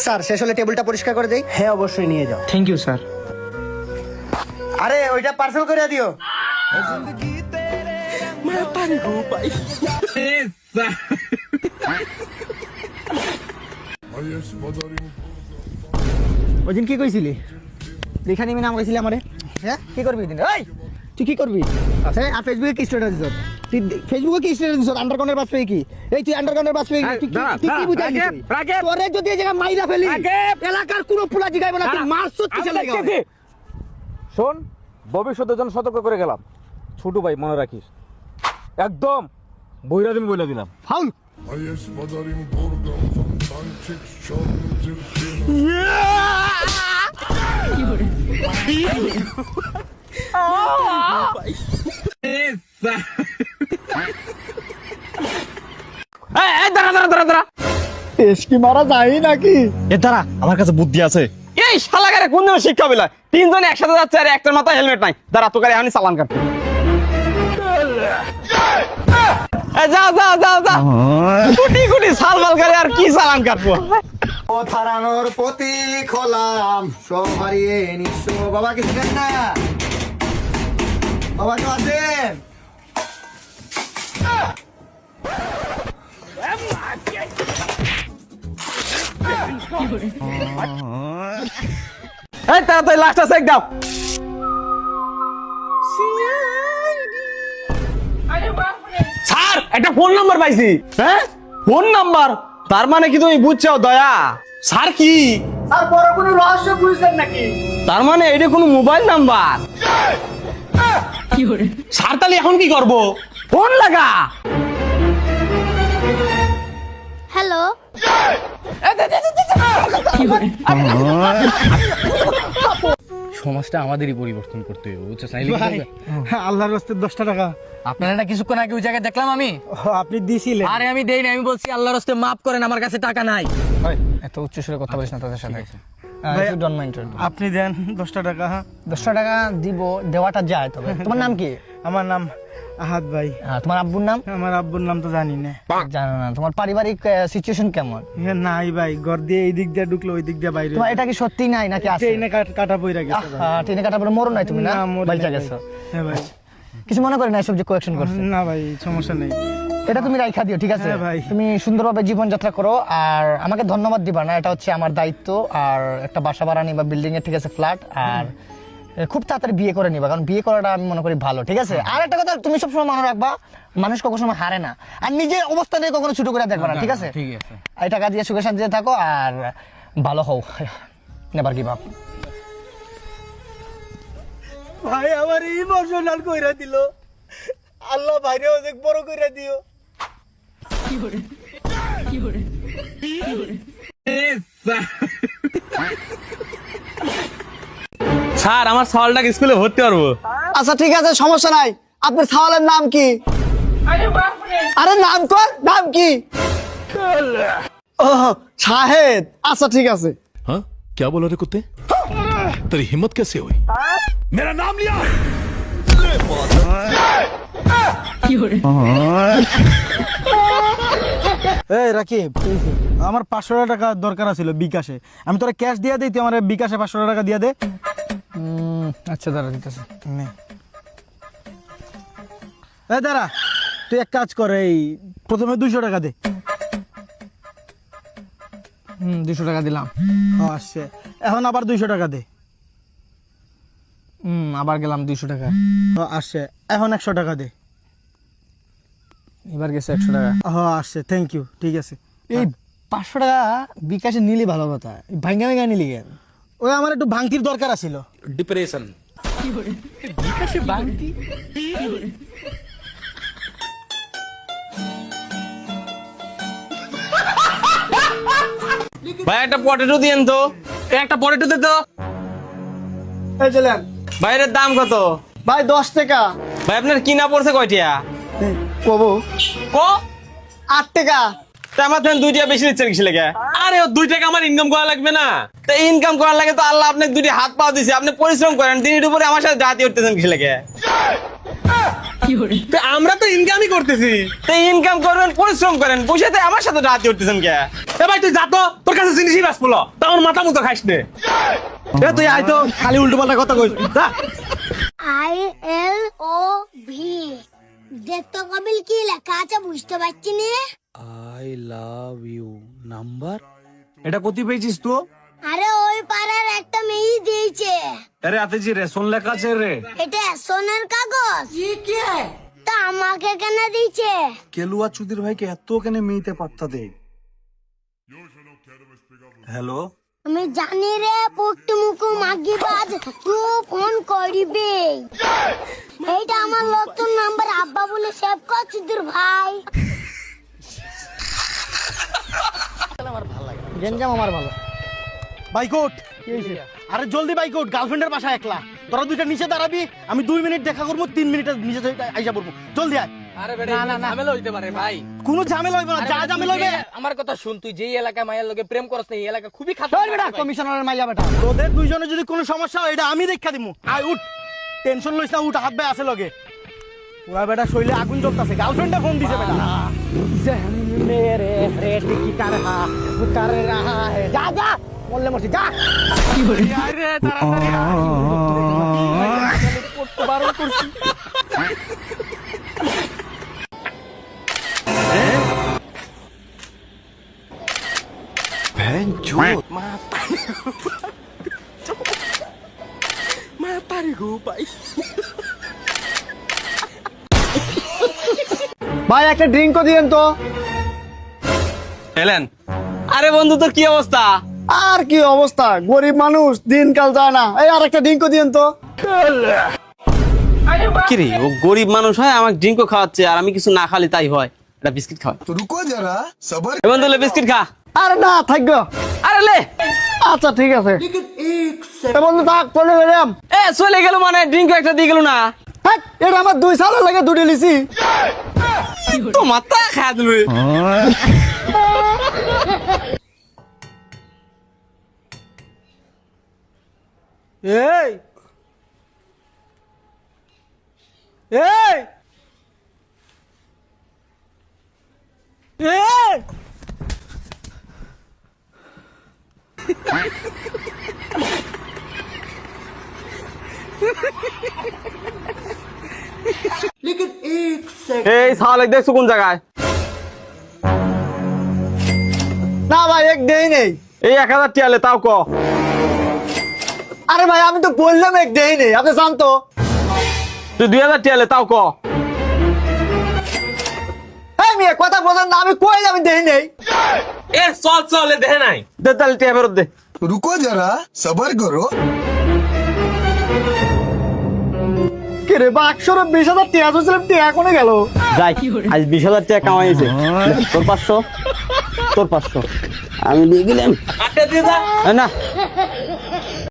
Sir শেষ হলে টেবিলটা পরিষ্কার করে দেই। হ্যাঁ অবশ্যই নিয়ে যাও। Thank you sir. আরে ওইটা পার্সেল করে দিও। ওইদিন কি কইছিলি? লেখা নিবি নাম কইছিলি আমারে। হ্যাঁ কি করবি দিন? এই তুই কি করবি? আচ্ছা আর ফেসবুকে কি স্ট্যাটাস দিছ? তুই ফেসবুকে কি স্ট্যাটাস দিছ? আন্ডারগ্রাউন্ডের বাস পেয়ে কি? এই তুই আন্ডারগ্রাউন্ডের বাস পেয়ে তুই কি বুঝাইলি? তোরে যদি এই জায়গা মাইরা ফেলি এলাকার কোনো পোলা জিগাইবে না, তুই মারছস কিসের লাগা? শোন, ভবিষ্যতের জন্য সতর্ক করে গেলাম। ছোট ভাই মনে রাখিস, একদম বইরা দিলাম। Foul. Hayes Madarin Borgam von Tanchik Schorn দাঁড়া। এসকি মারা যায় নাকি? এ দাঁড়া, আমার কাছে বুদ্ধি আছে। এই শালাগারে কোন শিক্ষা পেলা? তিনজনে একসাথে যাচ্ছে আর একটার মাথায় হেলমেট নাই। দাঁড়া, তোকে এখনই চালান কাটবো। যা কুটি সালবাল করে আর কি চালান কাটবো। পথ হারানোর প্রতীক হলাম, সব হারিয়ে নিঃস্ব। বাবা কিছু দেন না? বাবা তো আছেন? এই তাড়াতাড়ি লাস্টটা চেক দাও। স্যার, একটা ফোন নাম্বার পাইছি। হ্যাঁ, ফোন নাম্বার? তার মানে কি তুমি বুঝছো দয়া? স্যার কি আর বড় কোনো রহস্য বুঝছেন নাকি? তার মানে এটা কোনো মোবাইল নাম্বার? স্যার তাহলে এখন কি করব? ফোন লাগা। হ্যালো, সমাজটা আমাদেরই পরিবর্তন করতে হবে, বুঝছো? ভাই আল্লাহর রাস্তায় 10 টাকা আপনারা না কিছুক্ষণ আগে ওই জায়গায় দেখলাম আমি। আপনি দিছিলেন। আরে আমি দেই না, আমি বলছি আল্লাহর রাস্তায় মাফ করেন, আমার কাছে টাকা নাই। এত উচ্চ সুরে কথা বলিস না তাদের সাথে। আপনি দেন 10 টাকা। 10 টাকা দিব, দেওয়াটা যায়। তবে তোমার নাম কি? আমার নাম আহাদ ভাই। তোমার আব্বুর নাম? আমার আব্বুর নাম তো জানি না। জানো না? তোমার পারিবারিক সিচুয়েশন কেমন? নাই ভাই, ঘর দিয়ে এই দিক দিয়ে ঢুকলো ওই দিক দিয়ে বাইরে। তোমার এটা কি সত্যি নাই নাকি আছে? ট্রেনে কাটা পইরা গেছে ভাই। ট্রেনে কাটা পরে মরো নাই তুমি? না মরি বাইচা নাই গেছো? হ্যাঁ ভাই। কিছু মনে করি না, সব যে কোয়েকশন করছে। না ভাই, সমস্যা নেই। এটা তুমি রাইখা দিও, ঠিক আছে? হ্যাঁ ভাই। তুমি সুন্দরভাবে জীবনযাত্রা করো, আর আমাকে ধন্যবাদ দিবা না, এটা হচ্ছে আমার দায়িত্ব। আর একটা বাসা ভাড়া নিবা, বিল্ডিং এর, ঠিক আছে, ফ্ল্যাট। আর খুব তাড়াতাড়ি বিয়ে করে নিবা, কারণ বিয়ে করাটা আমি মনে করি ভালো, ঠিক আছে? আর একটা কথা তুমি সবসময় মনে রাখবা, মানুষ কখনো সময় হারে না, আর নিজের অবস্থা নিয়ে কখনো ছোট করে দেখবা না, ঠিক আছে? ঠিক আছে। এই টাকা দিয়ে সুখে শান্তিতে থাকো আর ভালো হও। নেবার কি ভাব। ভাই আমার ইমোশনাল কইরা দিল। আল্লাহ ভাইরে অনেক বড় কইরা দিও। স্যার, আমার সওয়ালটাকে স্কুলে ভর্তি করবো। আচ্ছা ঠিক আছে, সমস্যা নাই। আপনার সাওয়ালের নাম কি? আরে নাম তো, নাম কি? ও শাহেদ। আচ্ছা ঠিক আছে। हाँ क्या बोला रे कुत्ते? तेरी हिम्मत कैसे हुई? मेरा नाम लिया। এই রাকিব, আমার 500 টাকা দরকার ছিল বিকাশে। আমি তোরা ক্যাশ দিয়ে দেই, তুই আমার বিকাশে 500 টাকা দিয়ে দে। আচ্ছা দাঁড়া, দিতেছে। নে। এই দাঁড়া, তুই এক কাজ কর, এই প্রথমে 200 টাকা দে। 200 টাকা দিলাম। আসছে, এখন আবার 200 টাকা দে। আবার গেলাম 200 টাকা। আসছে, এখন 100 টাকা দে। এবার গেছে 100 টাকা। আসছে, থ্যাংক ইউ, ঠিক আছে। এই 500 টাকা বিকাশে নিলি ভালো কথা, ভাঙ্গা ভাঙ্গা নিলি কেন? ওই আমার একটু ভাঙতির দরকার ছিল। डिप्रेशन ভাই একটা পটেটো দিয়েন তো। একটা পটেটো দে তো। এই চলেন বাইরের দাম কত? ভাই 10 টাকা। ভাই আপনার কিনা পড়ছে কয়টিয়া? কব কো 8 টাকা। তা আমার থেকে 2 টাকা বেশি দিচ্ছেন কিসে লেগে? আরে ও 2 টাকা আমার ইনকাম করা লাগবে না? তা ইনকাম করার লাগে তো আল্লাহ আপনাকে 2টি হাত পা দিয়েছে, আপনি পরিশ্রম করেন, দিনের উপরে আমার সাথে জাতি উঠতেছেন কিসে লেগে? তো আমরা তো ইনকামই করতেছি। তো ইনকাম করবেন, পরিশ্রম করেন, বসে তো আমার সাথে রাত উঠতেছেন কে? এ ভাই তুই যা তো, তোর কাছে জিনিসই বাস পড়লো, তা আমার মাথা মতো খাইস নে। এ তুই আয় তো, খালি উল্টো পাল্টা কথা কইস যা। ILOV দেখতো কবিল কি লেখা আছে বুঝতে পারছি না। এটা কোথায় পেয়েছিস তো? আরে ওই পাড়ার একটা মেয়ে দিয়েছে। আরে আতেজি রে, শোন লেখা আছে রে। এটা সোনার কাগজ। তা আমাকে কেন দিয়েছে? কেলুয়া চুদির ভাইকে এত কেন মেয়েতে পাত্তা দেয়? হ্যালো, আমি জানি রে পুট্টু মুকু মাগি বাজ তুই ফোন করবি। এইটা আমার নতুন নাম্বার, আব্বা বলে সেভ কর চুদির ভাই। গেঞ্জাম আমার ভালো। বাইকোট আরে জলদি বাইকোট, গার্লফ্রেন্ডের বাসা একলা, তোরা দুইটা নিচে দাঁড়াবি, আমি 2 মিনিট দেখা করবো, 3 মিনিটে নিচে আইসা পড়বো, জলদি আয়। আরে বেটা, ঝামেলা হইতে পারে ভাই। কোনো ঝামেলা হইব না, যা ঝামেলা হইবে। আমার কথা শুন, তুই যেই এলাকা মায়ের লগে প্রেম করছ না, এই এলাকা খুবই চল খারাপ বেটা, কমিশনারের মাইয়া বেটা। তোদের দুইজনে যদি কোনো সমস্যা হয় এটা আমি দেখা দিমু। আয় উঠ, টেনশন লইস না, উঠ, হাত ভাই আছে লগে। পুরা বেটা শৈলে আগুন জ্বলতাছে, গার্লফ্রেন্ডে ফোন দিছে বেটা। মেরে রেট কি কার হা উতার রাহা হে, যা যা বললে মরছি, যা। আরে তাড়াতাড়ি করতে বারণ করছি। ভাই একটা ড্রিঙ্কও দিয়েন তো। এলেন। আরে বন্ধু, তোর কি অবস্থা? আর কি অবস্থা, গরিব মানুষ, দিনকাল যায় না। এই আর একটা ড্রিঙ্কও দিয়েন তো। কি রে, ও গরিব মানুষ হয়, আমাকে ড্রিঙ্কও খাওয়াচ্ছে, আর আমি কিছু না খালি তাই হয়। এটা বিস্কিট খাওয়া। তো রুকো যারা, সবার। এবার তাহলে বিস্কিট খা। আরে না থাকবে। আরে লে, আচ্ছা ঠিক আছে। এ বন্ধু থাক, চলে গেলাম। এ চলে গেল মানে, ড্রিঙ্ক একটা দিয়ে গেল না। হ্যাঁ, এটা আমার 2 সাল লাগে দুটি লিছি। তো মাথা খায় দিল। এই এই এই এই সালে দেখছো কোন জায়গায়? না ভাই, এক দেই নেই। এই 1000 টিয়ালে তাও ক। আরে ভাই আমি তো বললাম এক দেই নেই, আপনি জানতো। তুই 2000 টিয়ালে তাও ক। এই মেয়ে কথা বলেন না, আমি কই আমি দেই নেই। এ চল চল, এ দেখে নাই। দে তাহলে টিয়া ফেরত দে। রুকো যারা, সবার করো। কি রে, বাক্সর 20,000 টাকা ধরছিলাম, টাকা কোনে গেল? যাই, আজ 20,000 টাকা কামাইছে। তোর 500, তোর 500 আমি দিয়ে গেলাম। আটটা দিয়ে যা। না